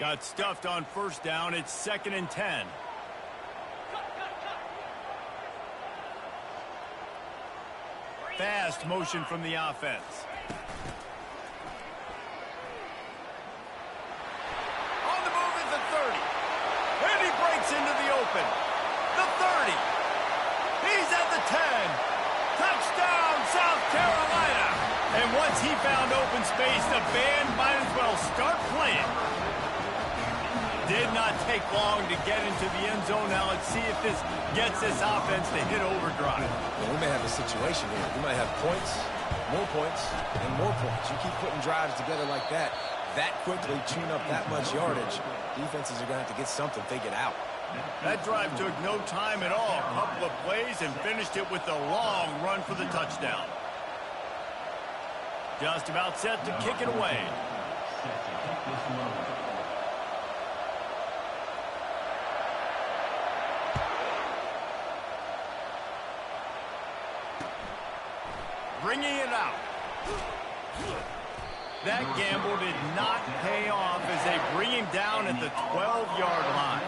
Got stuffed on first down. It's 2nd and 10. Fast motion from the offense. On the move is the 30. And he breaks into the open. The 30. He's at the 10. Touchdown, South Carolina. And once he found open space, the band might as well start playing. Did not take long to get into the end zone. Now let's see if this gets this offense to hit overdrive. Well, we may have a situation here. We might have points, and more points. You keep putting drives together like that quickly, tune up that much yardage, defenses are going to have to get something figured out. That drive took no time at all. A couple of plays and finished it with a long run for the touchdown. Just about set to kick it away. Bringing it out. That gamble did not pay off as they bring him down at the 12-yard line.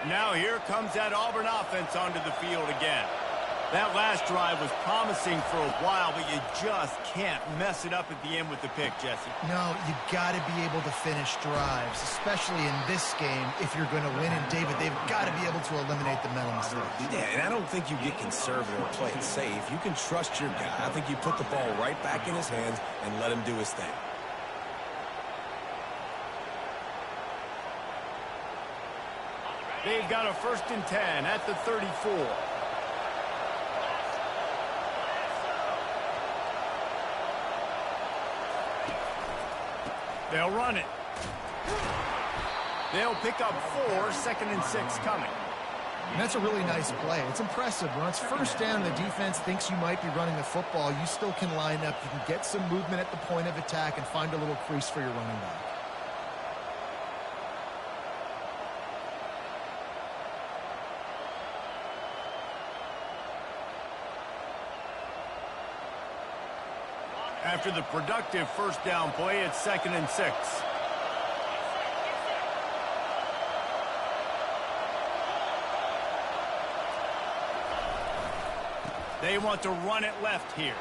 Now here comes that Auburn offense onto the field again. That last drive was promising for a while, but you just can't mess it up at the end with the pick, Jesse. No, you got to be able to finish drives, especially in this game. If you're going to win, and David, they've got to be able to eliminate the mental mistakes. Yeah, and I don't think you get conservative or play it safe. You can trust your guy. I think you put the ball right back in his hands and let him do his thing. They've got a 1st and 10 at the 34. They'll run it. They'll pick up 4, 2nd and 6 coming. And that's a really nice play. It's impressive. When it's first down, the defense thinks you might be running the football. You still can line up. You can get some movement at the point of attack and find a little crease for your running back. After the productive first down play, it's 2nd and 6. They want to run it left here.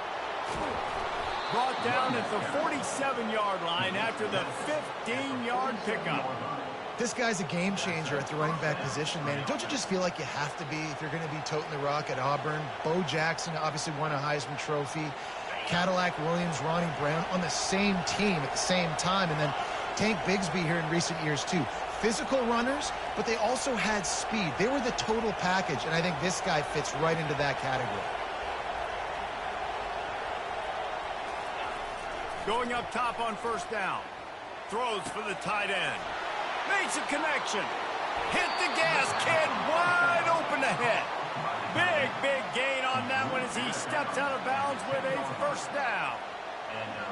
Brought down at the 47-yard line after the 15-yard pickup. This guy's a game changer at the running back position, man. And don't you just feel like you have to be if you're going to be toting the rock at Auburn? Bo Jackson obviously won a Heisman Trophy. Cadillac Williams, Ronnie Brown on the same team at the same time. And then Tank Bigsby here in recent years, too. Physical runners, but they also had speed. They were the total package, and I think this guy fits right into that category. Going up top on first down. Throws for the tight end. Makes a connection. Hit the gas, kid. Wide open ahead. Big gain on that one as he steps out of bounds with a first down.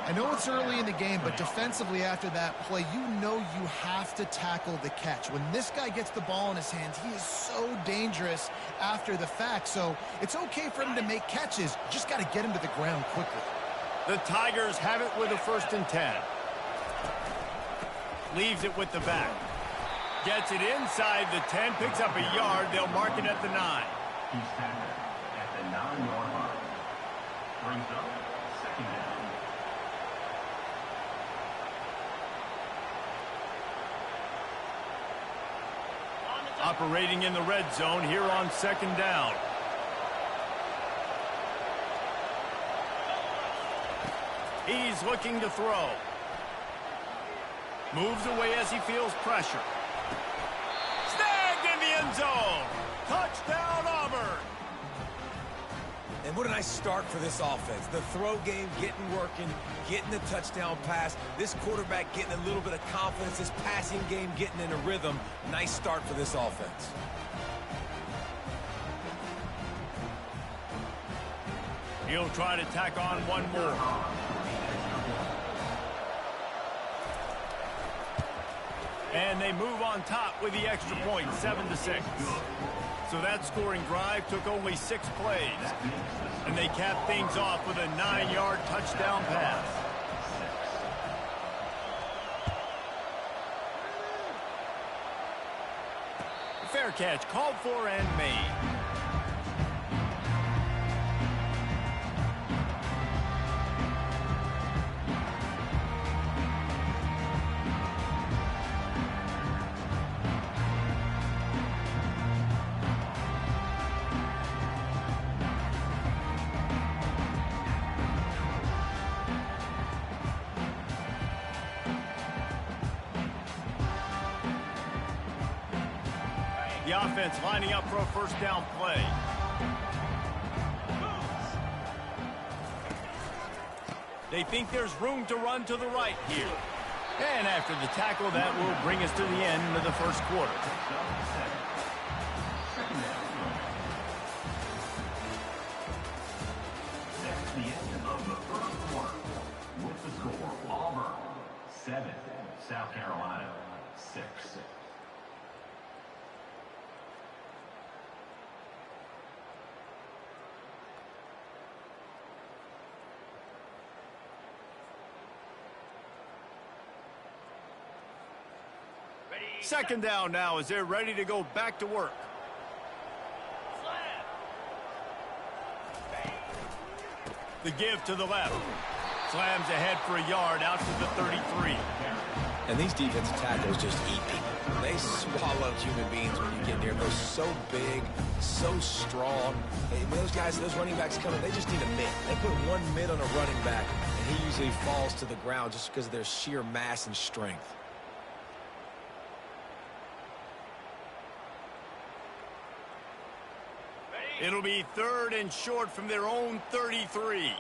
I know it's early in the game, but defensively after that play, you know you have to tackle the catch. When this guy gets the ball in his hands, he is so dangerous after the fact. So it's okay for him to make catches. You just got to get him to the ground quickly. The Tigers have it with a 1st and 10. Leaves it with the back. Gets it inside the 10, picks up a yard. They'll mark it at the 9. He's tackled at the 9-yard line. Brings up 2nd down. Operating in the red zone here on 2nd down. He's looking to throw. Moves away as he feels pressure. Snagged in the end zone. Touchdown, Auburn. And what a nice start for this offense. The throw game getting working, getting the touchdown pass. This quarterback getting a little bit of confidence. This passing game getting in a rhythm. Nice start for this offense. He'll try to tack on one more. And they move on top with the extra point, 7-6. So that scoring drive took only 6 plays. And they capped things off with a 9-yard touchdown pass. Fair catch, called for and made. The offense lining up for a first down play. They think there's room to run to the right here. And after the tackle, that will bring us to the end of the first quarter. That's the end of the first quarter. With the score, Auburn 7, South Carolina 6. Second down now as they're ready to go back to work. The give to the left. Slams ahead for a yard out to the 33. And these defensive tackles just eat people. They swallow human beings when you get near. They're so big, so strong. And those guys, those running backs coming, they just need a mid. They put one mid on a running back, and he usually falls to the ground just because of their sheer mass and strength. It'll be 3rd and short from their own 33.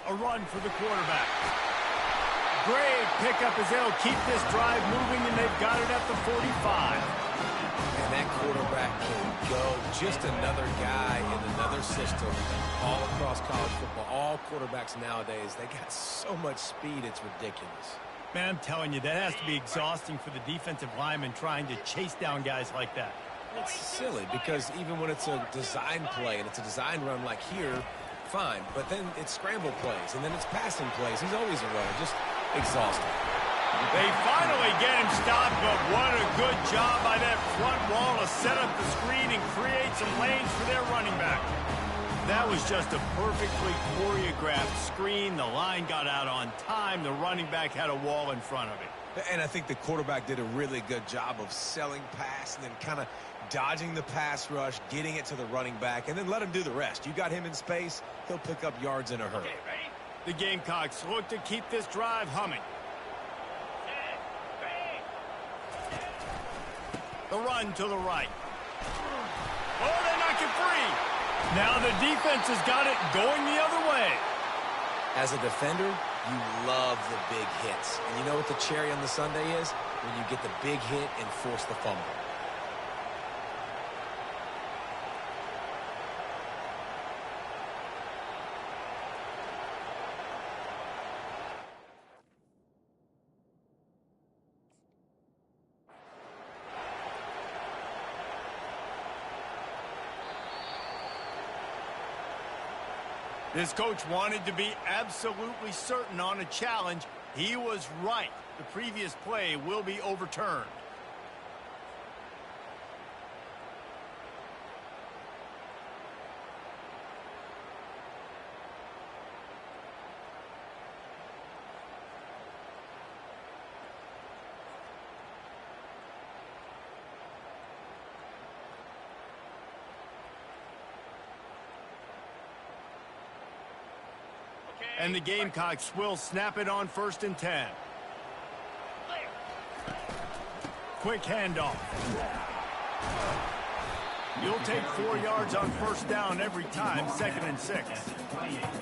A run for the quarterback. Great pickup as they'll keep this drive moving, and they've got it at the 45. And that quarterback can go. Just another guy in another system all across college football. All quarterbacks nowadays, they got so much speed, it's ridiculous. Man, I'm telling you, that has to be exhausting for the defensive lineman trying to chase down guys like that. It's silly because even when it's a design play and it's a design run like here, fine. But then it's scramble plays and then it's passing plays. He's always a runner, just exhausting. They finally get him stopped, but what a good job by that front wall to set up the screen and create some lanes for their running back. That was just a perfectly choreographed screen. The line got out on time. The running back had a wall in front of it. And I think the quarterback did a really good job of selling pass and then kind of dodging the pass rush, getting it to the running back, and then let him do the rest. You got him in space, he'll pick up yards in a hurry. The Gamecocks look to keep this drive humming. The run to the right. Oh, they knock it free. Now the defense has got it going the other way. As a defender, you love the big hits. And you know what the cherry on the sundae is? When you get the big hit and force the fumble. This coach wanted to be absolutely certain on a challenge. He was right. The previous play will be overturned. And the Gamecocks will snap it on 1st and 10. Quick handoff. You'll take 4 yards on 1st down every time, 2nd and 6.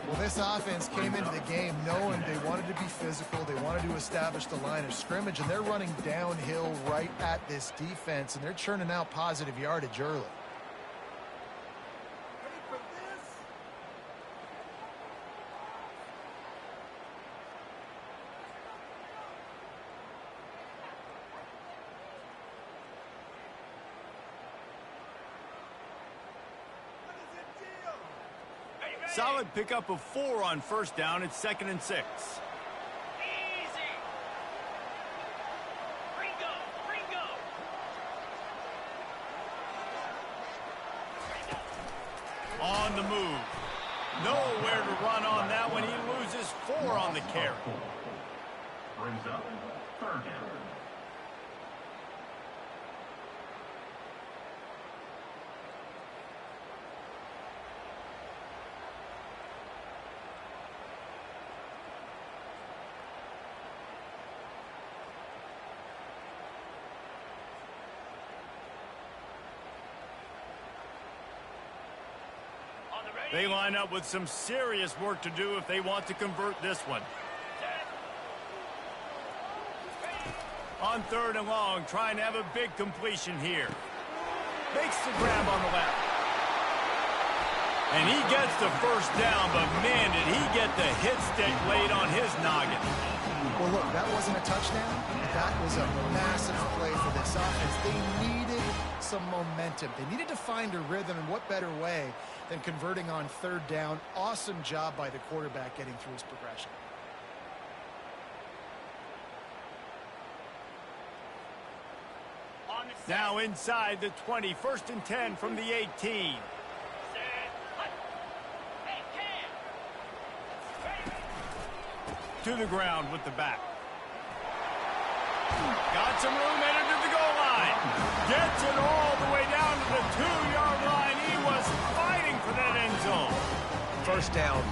Well, this offense came into the game knowing they wanted to be physical. They wanted to establish the line of scrimmage, and they're running downhill right at this defense, and they're churning out positive yardage early. Solid pickup of 4 on first down. It's 2nd and 6. On the move. Nowhere to run on that one. He loses 4 on the carry. Brings up 3rd down. They line up with some serious work to do if they want to convert this one. On 3rd and long, trying to have a big completion here. Makes the grab on the left. And he gets the first down, but man, did he get the hit stick laid on his noggin. Well, look, that wasn't a touchdown. That was a massive play for this offense. They needed some momentum. They needed to find a rhythm, and what better way than converting on 3rd down. Awesome job by the quarterback getting through his progression. Now inside the 20, 1st and 10 from the 18. To the ground with the back. Got some room, entered to the goal line. Gets it all the way down to the 2-yard line. He was fighting for that end zone. First down,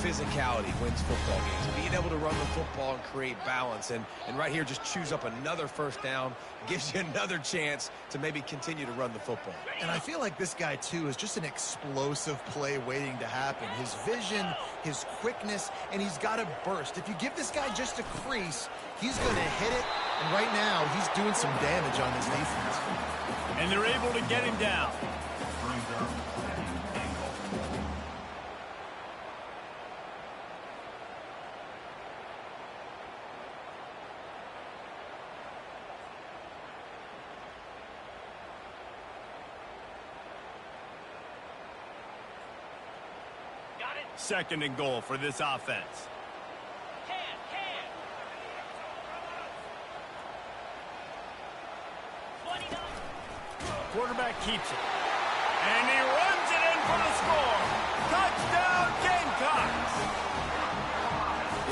physicality wins football games. Being able to run the football and create balance. And right here, just choose up another first down. Gives you another chance to maybe continue to run the football. And I feel like this guy, too, is just an explosive play waiting to happen. His vision, his quickness, and he's got a burst. If you give this guy just a crease, he's going to hit it. And right now, he's doing some damage on this defense. And they're able to get him down. Second and goal for this offense. Quarterback keeps it. And he runs it in for the score. Touchdown, Gamecocks.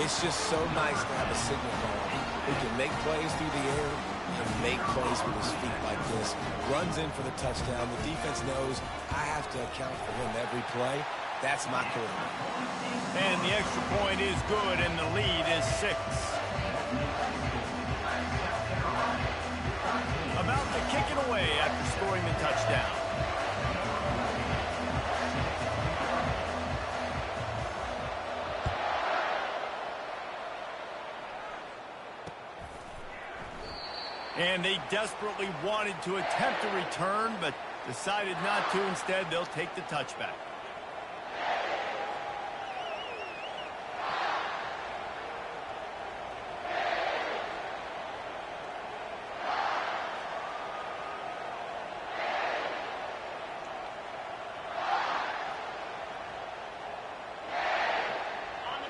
It's just so nice to have a signal caller who can make plays through the air and make plays with his feet like this. Runs in for the touchdown. The defense knows I have to account for him every play. That's my quarterback. And the extra point is good, and the lead is 6. About to kick it away after scoring the touchdown. And they desperately wanted to attempt a return, but decided not to. Instead, they'll take the touchback.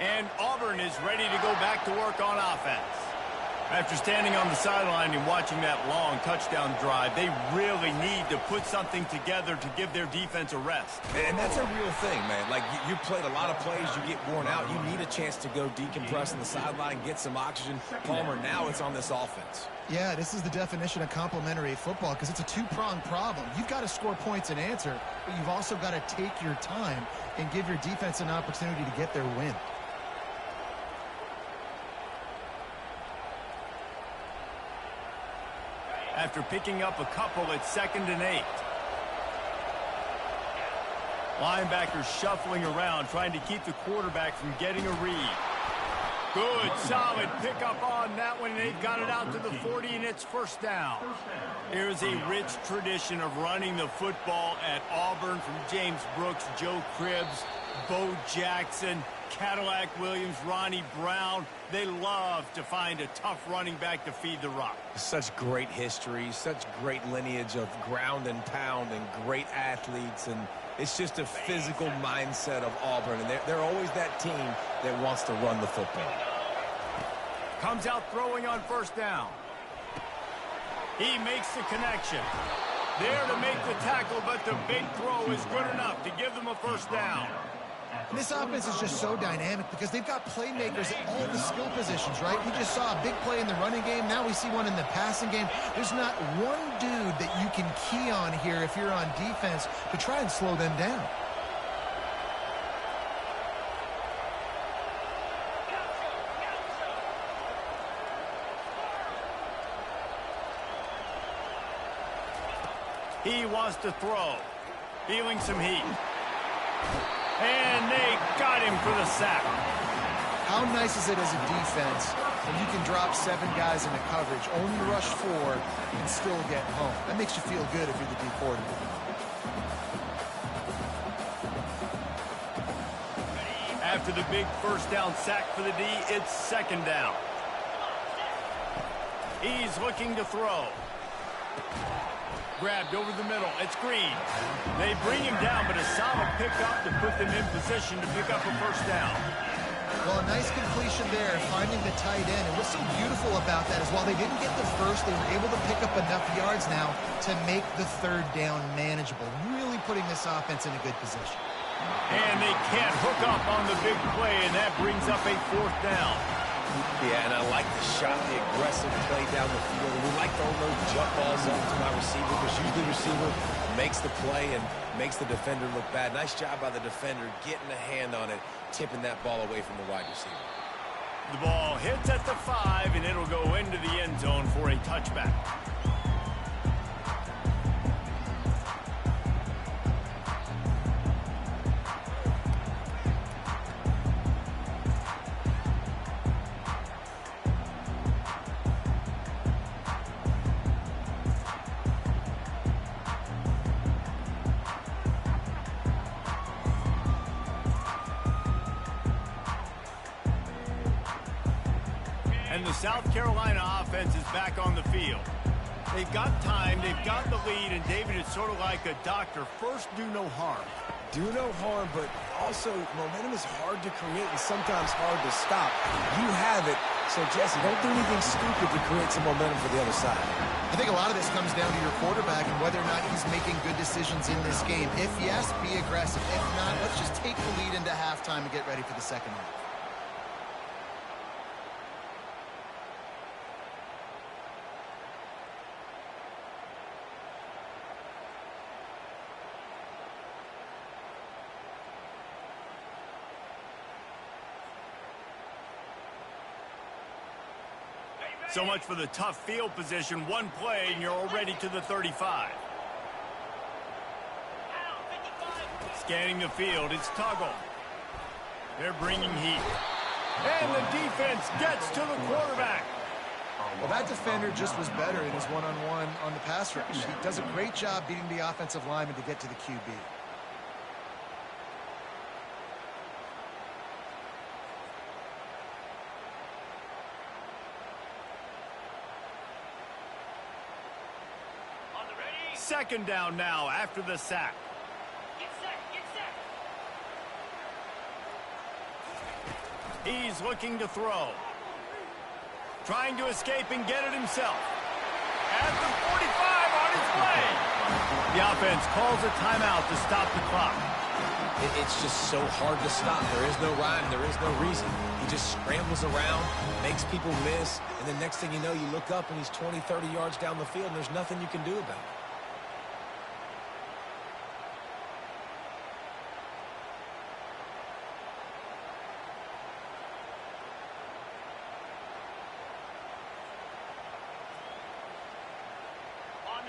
And Auburn is ready to go back to work on offense. After standing on the sideline and watching that long touchdown drive, they really need to put something together to give their defense a rest. And that's a real thing, man. Like, you played a lot of plays, you get worn out. You need a chance to go decompress on the sideline, get some oxygen. Palmer, now it's on this offense. Yeah, this is the definition of complementary football because it's a two-pronged problem. You've got to score points and answer, but you've also got to take your time and give your defense an opportunity to get their win. After picking up a couple, it's 2nd and 8. Linebackers shuffling around, trying to keep the quarterback from getting a read. Good, solid pickup on that one, and they've got it out to the 40, and it's first down. Here's a rich tradition of running the football at Auburn from James Brooks, Joe Cribbs. Bo Jackson, Cadillac Williams, Ronnie Brown, they love to find a tough running back to feed the rock. Such great history, such great lineage of ground and pound and great athletes, and it's just a physical mindset of Auburn, and they're always that team that wants to run the football. Comes out throwing on first down. He makes the connection. There to make the tackle, but the big throw is good enough to give them a first down. This offense is just so dynamic because they've got playmakers at all the skill positions, right? We just saw a big play in the running game. Now we see one in the passing game. There's not one dude that you can key on here if you're on defense to try and slow them down. He wants to throw. Feeling some heat. And they got him for the sack. How nice is it as a defense when you can drop 7 guys into coverage, only rush 4, and still get home? That makes you feel good if you're the D coordinator. After the big first down sack for the D, it's second down. He's looking to throw. Grabbed over the middle. It's Green. They bring him down, but a solid pickup to put them in position to pick up a first down. Well, a nice completion there, finding the tight end. And what's so beautiful about that is while they didn't get the first, they were able to pick up enough yards now to make the third down manageable, really putting this offense in a good position. And they can't hook up on the big play, and that brings up a fourth down. Yeah, and I like the shot, the aggressive play down the field. We like throwing those jump balls up to my receiver because usually the receiver makes the play and makes the defender look bad. Nice job by the defender getting a hand on it, tipping that ball away from the wide receiver. The ball hits at the 5, and it'll go into the end zone for a touchback. And the South Carolina offense is back on the field. They've got time, they've got the lead, and David, it's sort of like a doctor. First, do no harm. Do no harm, but also momentum is hard to create and sometimes hard to stop. You have it, so Jesse, don't do anything stupid to create some momentum for the other side. I think a lot of this comes down to your quarterback and whether or not he's making good decisions in this game. If yes, be aggressive. If not, let's just take the lead into halftime and get ready for the second half. So much for the tough field position. One play, and you're already to the 35. Scanning the field, it's Tuggle. They're bringing heat. And the defense gets to the quarterback. Well, that defender just was better in his one-on-one on the pass rush. He does a great job beating the offensive lineman to get to the QB. Second down now after the sack. Get set. He's looking to throw. Trying to escape and get it himself. At the 45 on his way. The offense calls a timeout to stop the clock. It's just so hard to stop. There is no rhyme. There is no reason. He just scrambles around, makes people miss, and the next thing you know, you look up and he's 20, 30 yards down the field, and there's nothing you can do about it.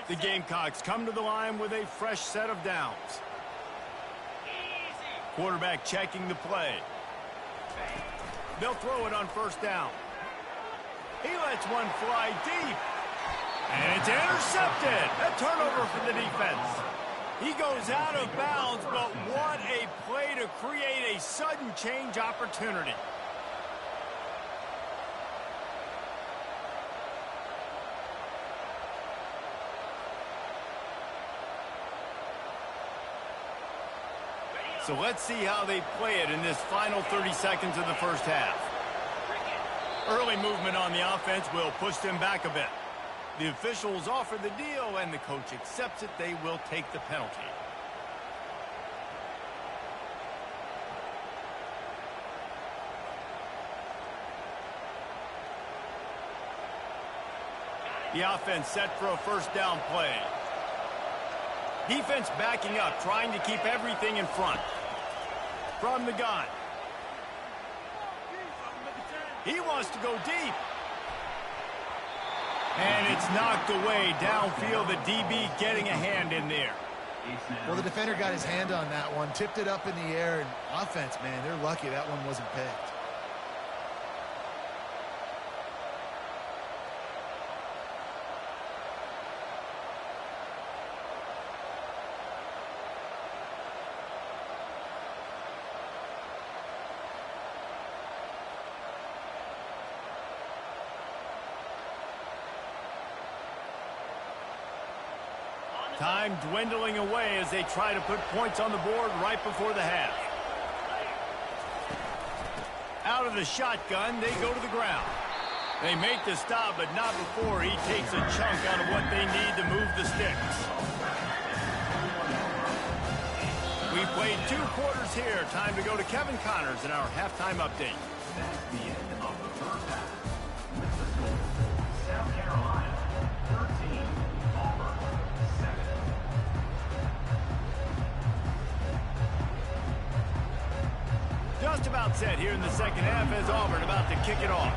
The Gamecocks come to the line with a fresh set of downs. Quarterback checking the play. They'll throw it on first down. He lets one fly deep. And it's intercepted. A turnover for the defense. He goes out of bounds, but what a play to create a sudden change opportunity. So let's see how they play it in this final 30 seconds of the first half. Early movement on the offense will push them back a bit. The officials offer the deal, and the coach accepts it. They will take the penalty. The offense set for a first down play. Defense backing up, trying to keep everything in front. From the gun. He wants to go deep. And it's knocked away downfield. The DB getting a hand in there. Well, the defender got his hand on that one, tipped it up in the air, and offense, man, they're lucky that one wasn't picked. Time dwindling away as they try to put points on the board right before the half. Out of the shotgun, they go to the ground. They make the stop, but not before he takes a chunk out of what they need to move the sticks. We played 2 quarters here. Time to go to Kevin Connors in our halftime update. That's the end of the first half. With the score, South Carolina 13, Auburn 7. Just about set here in the second half as Auburn about to kick it off.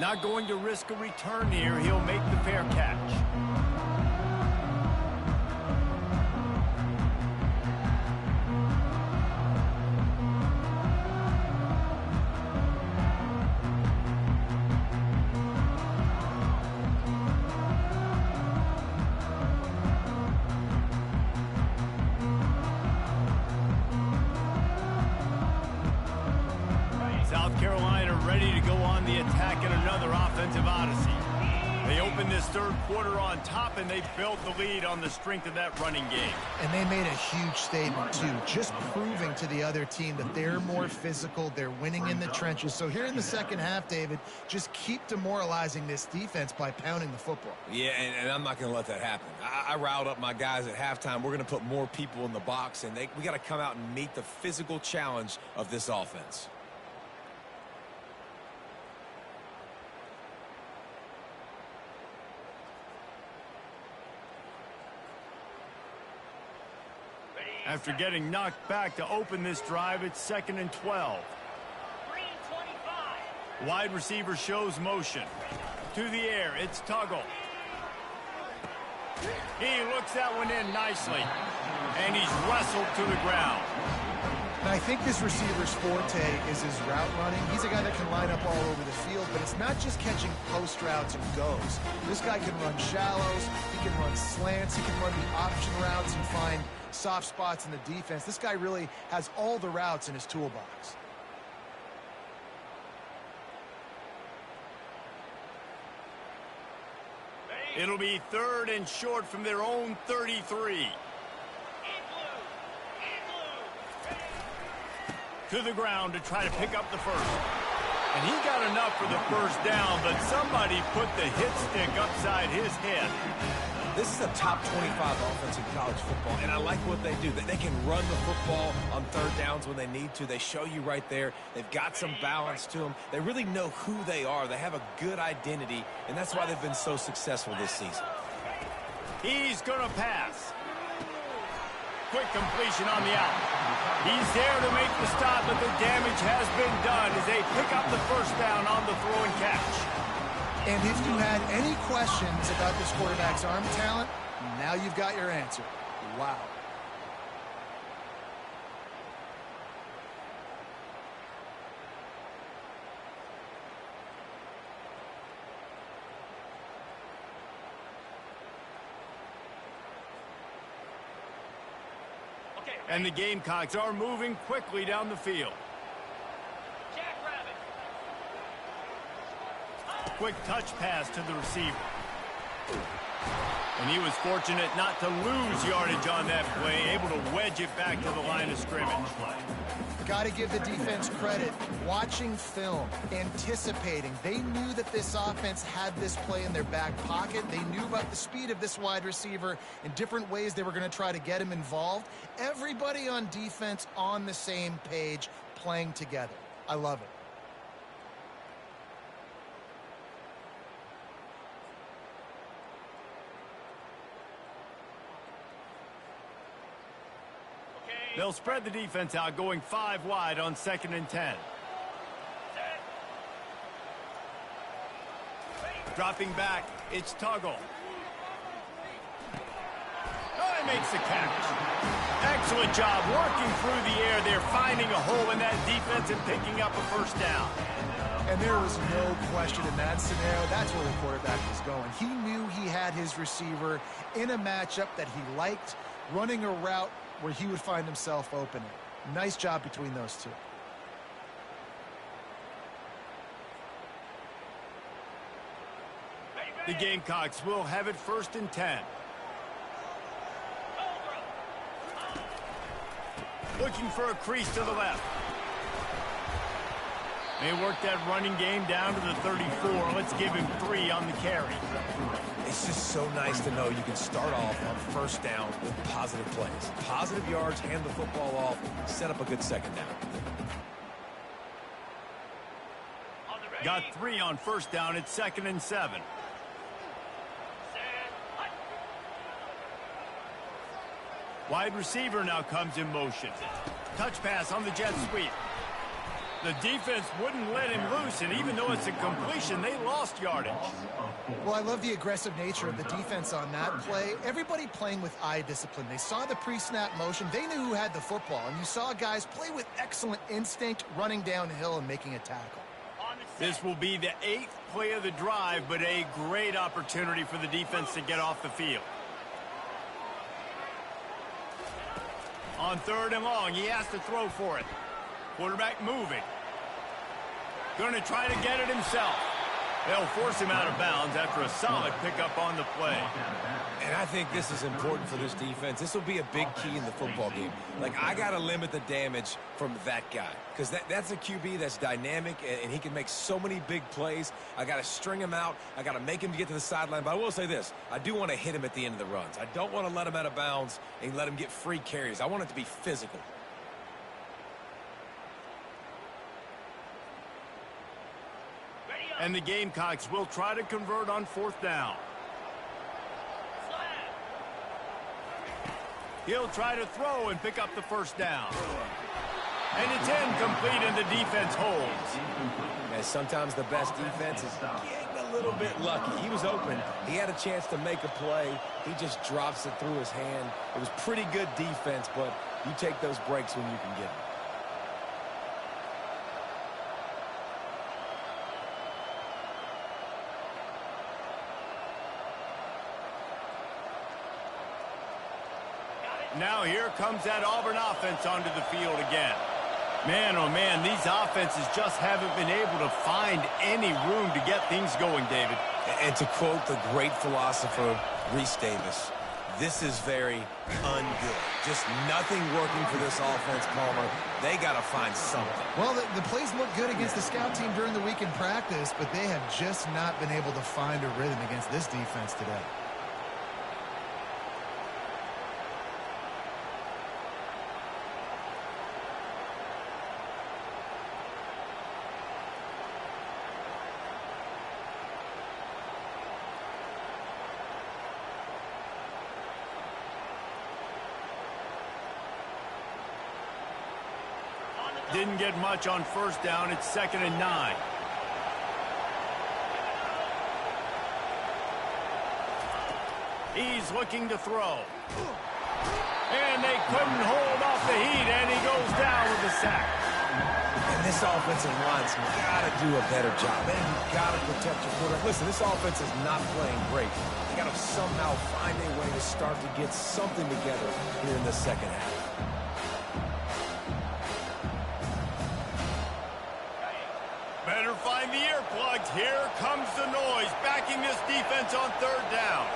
Not going to risk a return here. He'll make the fair catch. South Carolina ready to go on the attack in another offensive odyssey. They open this third quarter on top, and they built the lead on the strength of that running game. And they made a huge statement, too, just proving to the other team that they're more physical, they're winning in the trenches. So here in the second half, David, just keep demoralizing this defense by pounding the football. Yeah, and I'm not going to let that happen. I riled up my guys at halftime. We're going to put more people in the box, and we got to come out and meet the physical challenge of this offense. After getting knocked back to open this drive, it's 2nd and 12. Green 25. Wide receiver shows motion. To the air, it's Tuggle. He looks that one in nicely. And he's wrestled to the ground. And I think this receiver's forte is his route running. He's a guy that can line up all over the field, but it's not just catching post routes and goes. This guy can run shallows, he can run slants, he can run the option routes and find soft spots in the defense. This guy really has all the routes in his toolbox. It'll be 3rd and short from their own 33. To the ground to try to pick up the first. And he got enough for the first down, but somebody put the hit stick upside his head. This is a top 25 offense in college football, and I like what they do. They can run the football on 3rd downs when they need to. They show you right there. They've got some balance to them. They really know who they are. They have a good identity, and that's why they've been so successful this season. He's going to pass. Quick completion on the out. He's there to make the stop, but the damage has been done as they pick up the first down on the throw and catch. And if you had any questions about this quarterback's arm talent, now you've got your answer. Wow. And the Gamecocks are moving quickly down the field. Jackrabbit. Quick touch pass to the receiver. And he was fortunate not to lose yardage on that play, able to wedge it back to the line of scrimmage. Got to give the defense credit. Watching film, anticipating. They knew that this offense had this play in their back pocket. They knew about the speed of this wide receiver and different ways they were going to try to get him involved. Everybody on defense on the same page, playing together. I love it. They'll spread the defense out, going 5 wide on 2nd and 10. Dropping back, it's Tuggle. Oh, he makes the catch. Excellent job working through the air there, finding a hole in that defense and picking up a first down. And there was no question in that scenario. That's where the quarterback was going. He knew he had his receiver in a matchup that he liked, running a route where he would find himself opening. Nice job between those two. The Gamecocks will have it 1st and 10. Looking for a crease to the left. They work that running game down to the 34. Let's give him 3 on the carry. It's just so nice to know you can start off on 1st down with positive plays. Positive yards, hand the football off, set up a good 2nd down. Got 3 on 1st down. It's 2nd and 7. Wide receiver now comes in motion. Touch pass on the jet sweep. The defense wouldn't let him loose, and even though it's a completion, they lost yardage. Well, I love the aggressive nature of the defense on that play. Everybody playing with eye discipline. They saw the pre-snap motion. They knew who had the football, and you saw guys play with excellent instinct, running downhill and making a tackle. This will be the 8th play of the drive, but a great opportunity for the defense to get off the field. On 3rd and long, he has to throw for it. Quarterback moving. Going to try to get it himself. They'll force him out of bounds after a solid pickup on the play. And I think this is important for this defense. This will be a big key in the football game. Like, I got to limit the damage from that guy because that's a QB that's dynamic, and he can make so many big plays. I got to string him out. I got to make him get to the sideline. But I will say this. I do want to hit him at the end of the runs. I don't want to let him out of bounds and let him get free carries. I want it to be physical. And the Gamecocks will try to convert on 4th down. He'll try to throw and pick up the 1st down. And it's incomplete, and the defense holds. And sometimes the best defense is getting a little bit lucky. He was open. He had a chance to make a play. He just drops it through his hand. It was pretty good defense, but you take those breaks when you can get them. Now here comes that Auburn offense onto the field again. Man, oh man, these offenses just haven't been able to find any room to get things going, David. And to quote the great philosopher, Reese Davis, this is very ungood. Just nothing working for this offense, Palmer. They got to find something. Well, the plays look good against the scout team during the week in practice, but they have just not been able to find a rhythm against this defense today. Didn't get much on 1st down. It's 2nd and 9. He's looking to throw. And they couldn't hold off the heat, and he goes down with a sack. And this offensive line's got to do a better job. And you've got to protect your quarterback. Listen, this offense is not playing great. You got to somehow find a way to start to get something together here in the 2nd half. plugged. Here comes the noise, backing this defense on third down.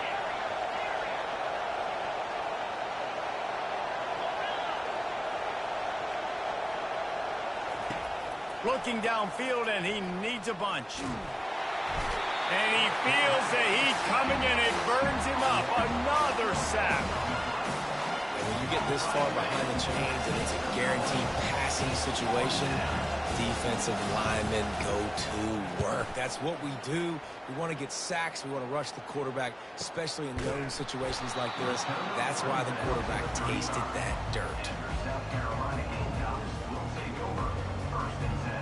Looking downfield, and he needs a bunch. And he feels the heat coming, and it burns him up. Another sack. And when you get this far behind the chains and it's a guaranteed passing situation, defensive linemen go to work. That's what we do. We want to get sacks. We want to rush the quarterback, especially in known situations like this. That's why the quarterback tasted that dirt. South Carolina Gamecocks will take over. First and 10.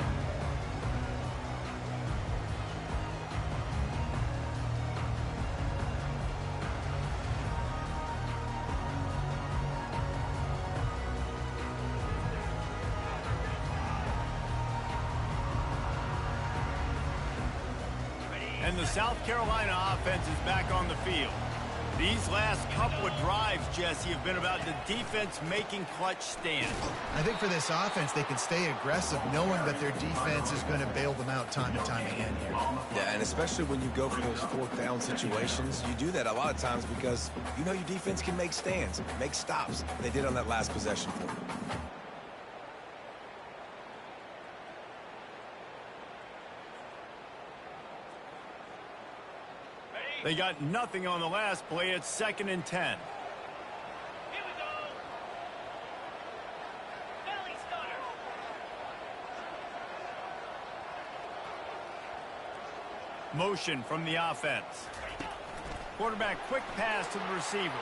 And the South Carolina offense is back on the field. These last couple of drives, Jesse, have been about the defense making clutch stands. I think for this offense, they can stay aggressive knowing that their defense is going to bail them out time and time again here. Yeah, and especially when you go for those fourth down situations, you do that a lot of times because you know your defense can make stands, make stops. They did on that last possession for them. They got nothing on the last play. It's 2nd and 10. Here we go. Belly starter. Motion from the offense. Quarterback quick pass to the receiver.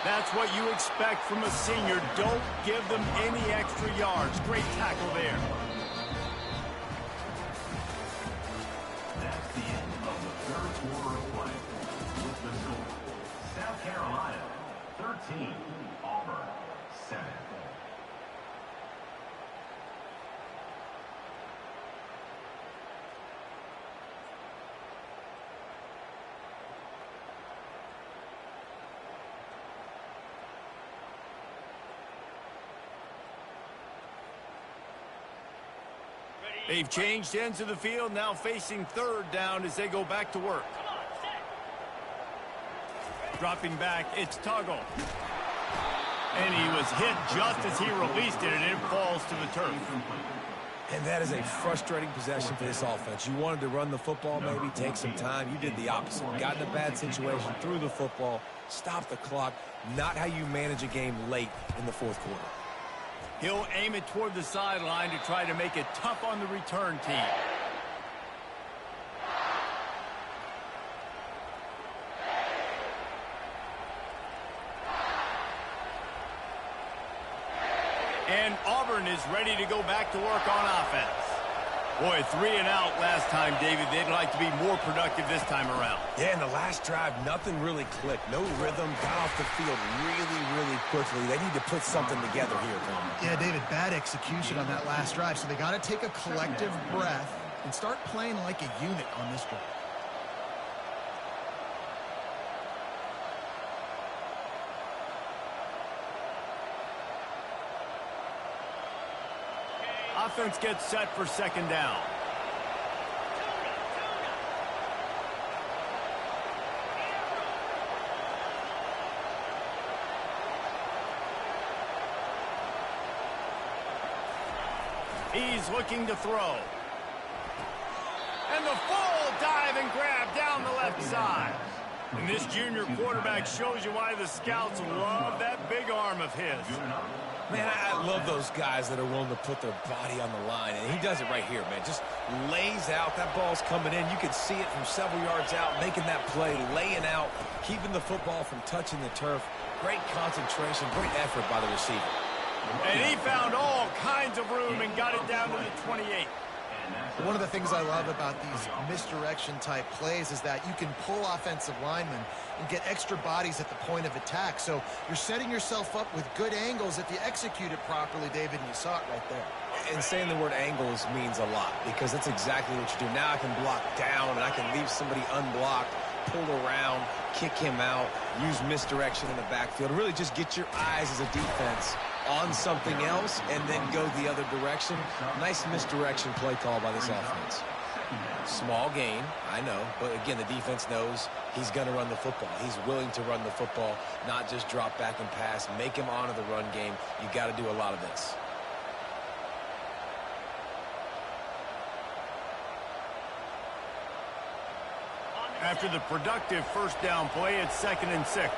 That's what you expect from a senior. Don't give them any extra yards. Great tackle there. That's the end of the third quarter of play. With the score, South Carolina 13, Auburn 7. They've changed ends of the field, now facing third down as they go back to work. Come on, set. Dropping back, it's Tuggle. And he was hit just as he released it, and it falls to the turf. And that is a frustrating possession for this offense. You wanted to run the football, maybe take some time. You did the opposite. Got in a bad situation, threw the football, stopped the clock. Not how you manage a game late in the fourth quarter. He'll aim it toward the sideline to try to make it tough on the return team. And Auburn is ready to go back to work on offense. Boy, 3 and out last time, David. They'd like to be more productive this time around. Yeah, in the last drive, nothing really clicked. No rhythm, got off the field really quickly. They need to put something together here, Tom. Yeah, David, bad execution on that last drive, so they got to take a collective breath and start playing like a unit on this drive. Offense gets set for 2nd down. He's looking to throw. And the full dive and grab down the left side. And this junior quarterback shows you why the scouts love that big arm of his. Man, I love those guys that are willing to put their body on the line, and he does it right here, man. Just lays out. That ball's coming in. You can see it from several yards out, making that play, laying out, keeping the football from touching the turf. Great concentration, great effort by the receiver. And he found all kinds of room and got it down to the 28. One of the things I love about these misdirection-type plays is that you can pull offensive linemen and get extra bodies at the point of attack. So you're setting yourself up with good angles if you execute it properly, David, and you saw it right there. And saying the word angles means a lot because that's exactly what you do. Now I can block down, and I can leave somebody unblocked, pull around, kick him out, use misdirection in the backfield. Really just get your eyes as a defense on something else and then go the other direction. Nice misdirection play call by this offense. Small gain, I know. But again, the defense knows he's going to run the football. He's willing to run the football, not just drop back and pass. Make him honor the run game. You got to do a lot of this. After the productive first down play, it's 2nd and 6.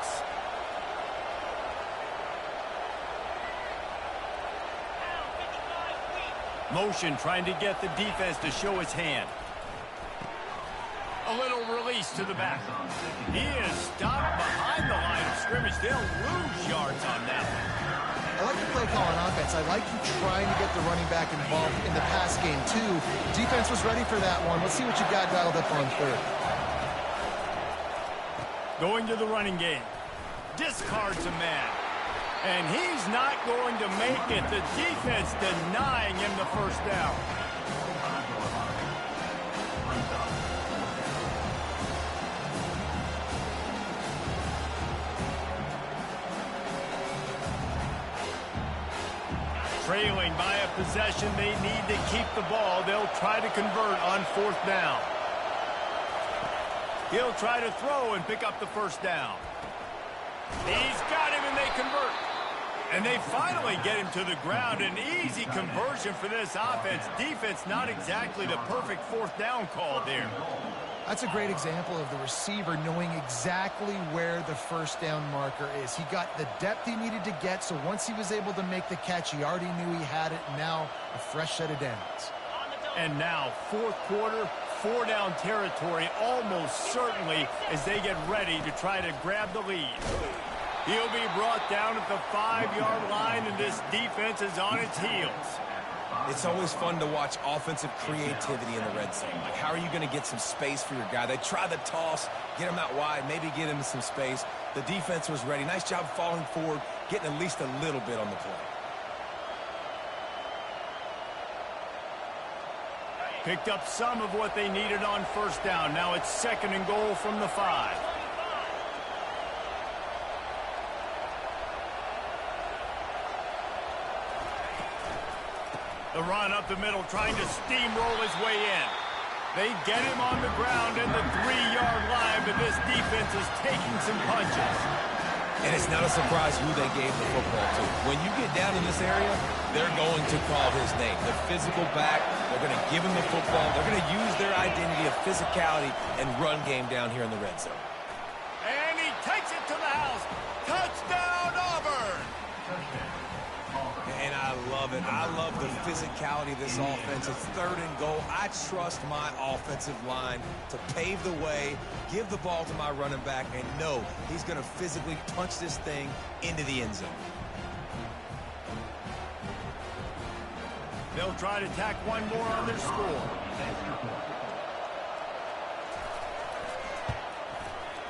Motion trying to get the defense to show his hand. A little release to the back. He is stopped behind the line of scrimmage. They'll lose yards on that one. I like the play call on offense. I like you trying to get the running back involved in the pass game, too. Defense was ready for that one. Let's see what you got dialed up on 3rd. Going to the running game. Discards a man. And he's not going to make it. The defense denying him the first down. Trailing by a possession, they need to keep the ball. They'll try to convert on 4th down. He'll try to throw and pick up the first down. He's got him and they convert. And they finally get him to the ground. An easy conversion for this offense. Defense not exactly the perfect 4th down call there. That's a great example of the receiver knowing exactly where the first down marker is. He got the depth he needed to get, so once he was able to make the catch, he already knew he had it. Now a fresh set of downs. And now 4th quarter, 4-down territory almost certainly as they get ready to try to grab the lead. He'll be brought down at the 5-yard line, and this defense is on its heels. It's always fun to watch offensive creativity in the red zone. Like, how are you going to get some space for your guy? They try the toss, get him out wide, maybe get him some space. The defense was ready. Nice job falling forward, getting at least a little bit on the play. Picked up some of what they needed on first down. Now it's 2nd and goal from the 5. The run up the middle, trying to steamroll his way in. They get him on the ground in the 3-yard line, but this defense is taking some punches. And it's not a surprise who they gave the football to. When you get down in this area, they're going to call his name. The physical back, they're going to give him the football. They're going to use their identity of physicality and run game down here in the red zone. And he takes it to the house. Touchdown, Auburn! And I love it. I love the physicality of this offense. It's 3rd and goal. I trust my offensive line to pave the way, give the ball to my running back, and know he's going to physically punch this thing into the end zone. They'll try to tack one more on their score.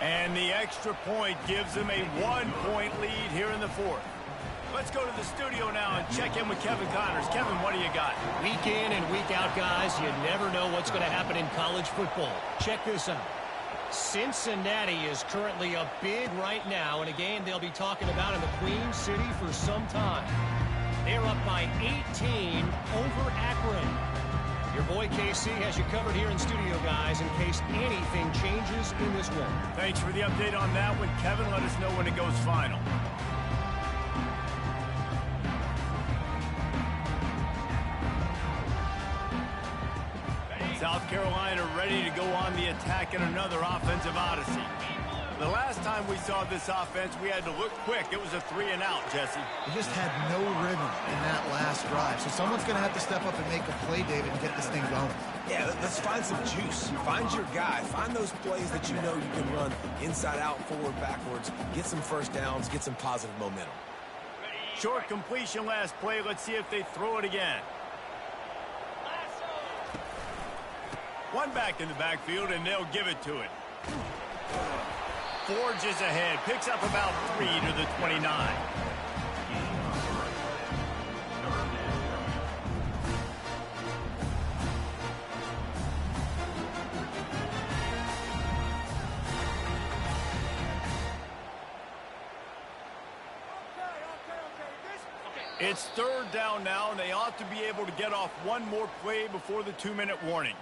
And the extra point gives them a 1-point lead here in the 4th. Let's go to the studio now and check in with Kevin Connors. Kevin, what do you got? Week in and week out, guys, you never know what's going to happen in college football. Check this out. Cincinnati is currently up big right now in a game they'll be talking about in the Queen City for some time. They're up by 18 over Akron. Your boy KC has you covered here in studio, guys, in case anything changes in this one. Thanks for the update on that one, Kevin. Let us know when it goes final. South Carolina ready to go on the attack in another offensive odyssey. The last time we saw this offense, we had to look quick. It was a 3-and-out, Jesse. They just had no rhythm in that last drive. So someone's going to have to step up and make a play, David, and get this thing going. Yeah, let's find some juice. Find your guy. Find those plays that you know you can run inside out, forward, backwards. Get some first downs. Get some positive momentum. Short completion last play. Let's see if they throw it again. One back in the backfield, and they'll give it to it. Forges ahead. Picks up about 3 to the 29. It's 3rd down now, and they ought to be able to get off one more play before the 2-minute warning.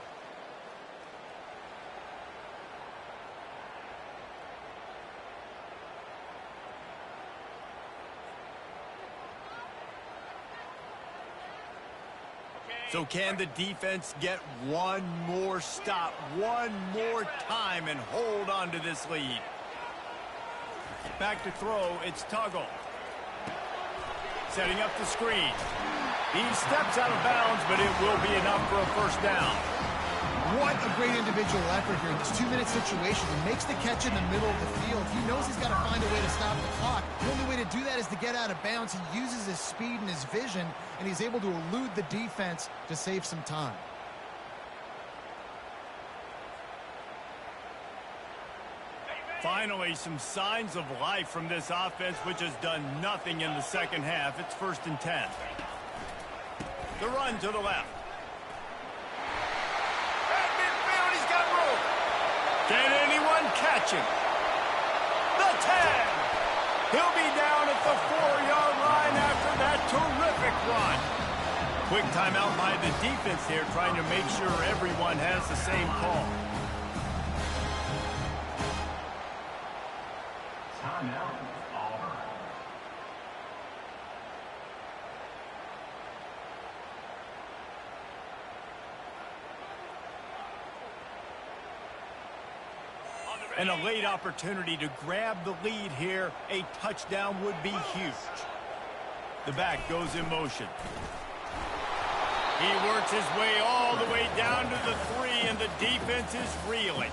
So can the defense get one more stop, one more time, and hold on to this lead? Back to throw, it's Tuggle. Setting up the screen. He steps out of bounds, but it will be enough for a first down. What a great individual effort here in this 2-minute situation. He makes the catch in the middle of the field. He knows he's got to find a way to stop the clock. The only way to do that is to get out of bounds. He uses his speed and his vision, and he's able to elude the defense to save some time. Finally, some signs of life from this offense, which has done nothing in the second half. It's 1st and 10. The run to the left. At midfield, he's got room. Can anyone catch him? The 10. He'll be down at the 4-yard line after that terrific run. Quick timeout by the defense here, trying to make sure everyone has the same call. Timeout, Auburn. And a late opportunity to grab the lead here. A touchdown would be huge. The back goes in motion. He works his way all the way down to the 3, and the defense is reeling.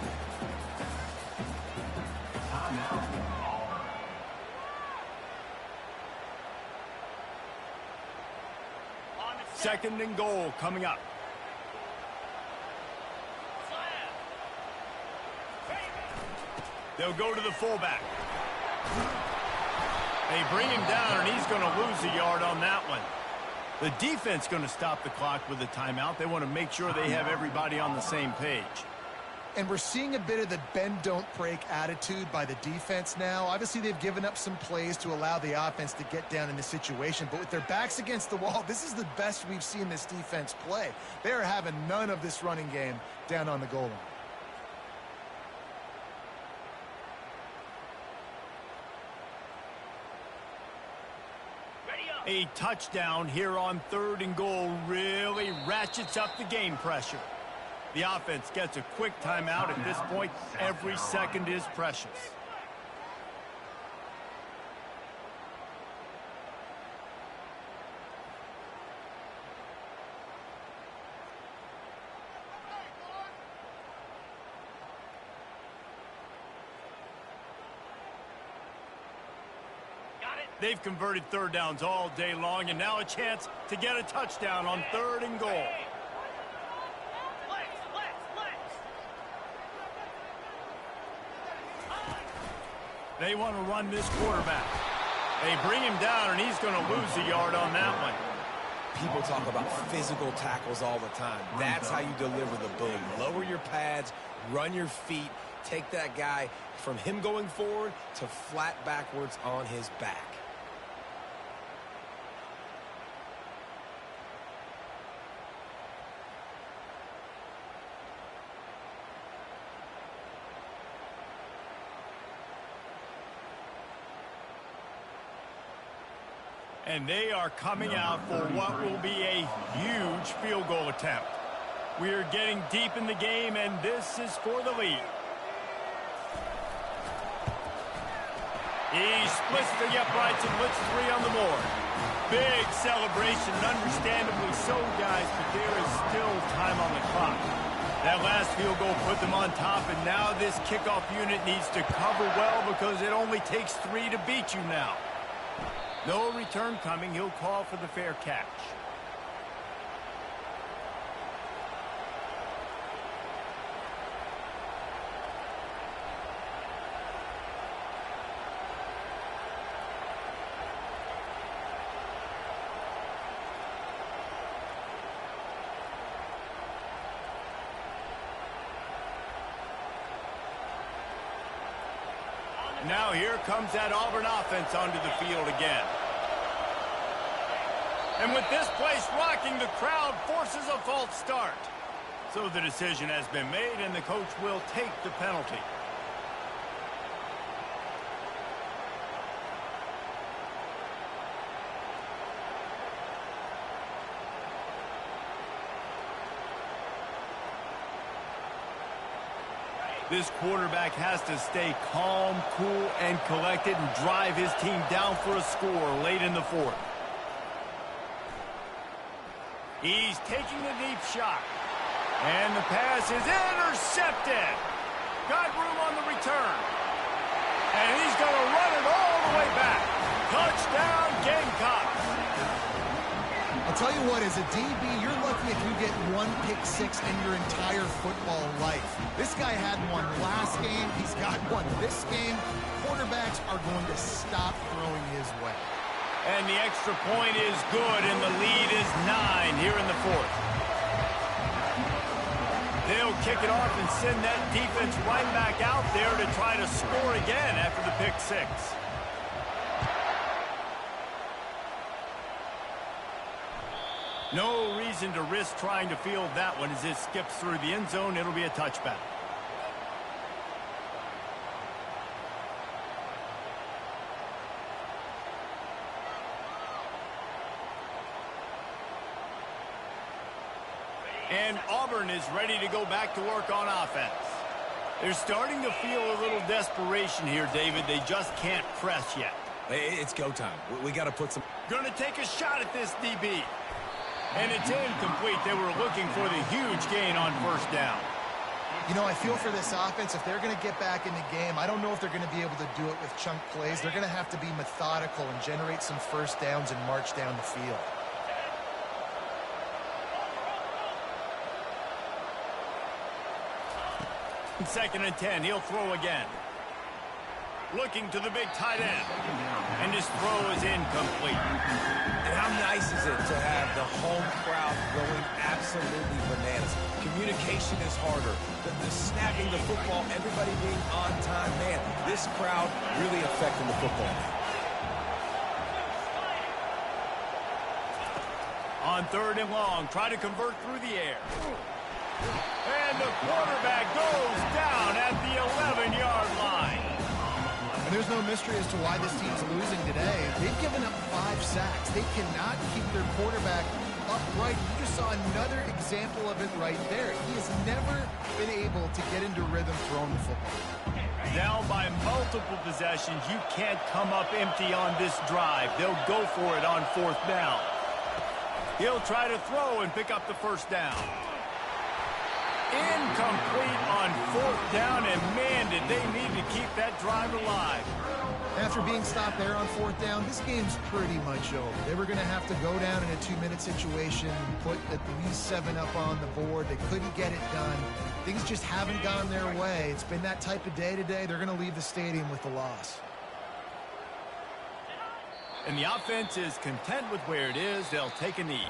Timeout, Auburn. Second and goal coming up. They'll go to the fullback. They bring him down, and he's going to lose a yard on that one. The defense going to stop the clock with a timeout. They want to make sure they have everybody on the same page. And we're seeing a bit of the bend-don't-break attitude by the defense now. Obviously, they've given up some plays to allow the offense to get down in this situation. But with their backs against the wall, this is the best we've seen this defense play. They are having none of this running game down on the goal line. A touchdown here on 3rd and goal really ratchets up the game pressure. The offense gets a quick timeout. At this point, every second is precious. They've converted 3rd downs all day long, and now a chance to get a touchdown on 3rd and goal. They want to run this quarterback. They bring him down, and he's going to lose a yard on that one. People talk about physical tackles all the time. That's how you deliver the boom. Lower your pads, run your feet, take that guy from him going forward to flat backwards on his back. And they are coming out for what will be a huge field goal attempt. We are getting deep in the game, and this is for the lead. He splits the uprights and puts 3 on the board. Big celebration, understandably so, guys, but there is still time on the clock. That last field goal put them on top, and now this kickoff unit needs to cover well because it only takes 3 to beat you now. No return coming. He'll call for the fair catch. Now here comes that Auburn offense onto the field again. And with this place rocking, the crowd forces a false start. So the decision has been made, and the coach will take the penalty. This quarterback has to stay calm, cool, and collected and drive his team down for a score late in the fourth. He's taking a deep shot. And the pass is intercepted. Got room on the return. And he's going to run it all the way back. Touchdown, Gamecocks. I'll tell you what, as a DB, you're lucky if you get one pick six in your entire football life. This guy had one last game. He's got one this game. Quarterbacks are going to stop throwing his way. And the extra point is good, and the lead is 9 here in the fourth. They'll kick it off and send that defense right back out there to try to score again after the pick six. No reason to risk trying to field that one as it skips through the end zone. It'll be a touchback. And Auburn is ready to go back to work on offense. They're starting to feel a little desperation here, David. They just can't press yet. It's go time. We got to put some... Going to take a shot at this DB. And it's incomplete. They were looking for the huge gain on first down. You know, I feel for this offense, if they're going to get back in the game, I don't know if they're going to be able to do it with chunk plays. They're going to have to be methodical and generate some first downs and march down the field. Second and 10, he'll throw again. Looking to the big tight end. And his throw is incomplete. And how nice is it to have the home crowd going absolutely bananas? Communication is harder. The snapping the football, everybody being on time. Man, this crowd really affecting the football. On third and long, try to convert through the air. And the quarterback goes down at the 11-yard line. And there's no mystery as to why this team's losing today. They've given up 5 sacks. They cannot keep their quarterback upright. You just saw another example of it right there. He has never been able to get into rhythm throwing the football. Down by multiple possessions, you can't come up empty on this drive. They'll go for it on fourth down. He'll try to throw and pick up the first down. Incomplete on fourth down, and man, did they need to keep that drive alive. After being stopped there on fourth down, this game's pretty much over. They were going to have to go down in a 2-minute situation, put at least 7 up on the board. They couldn't get it done. Things just haven't gone their way. It's been that type of day today. They're going to leave the stadium with the loss. And the offense is content with where it is. They'll take a knee.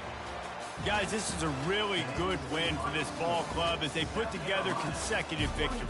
Guys, this is a really good win for this ball club as they put together consecutive victories.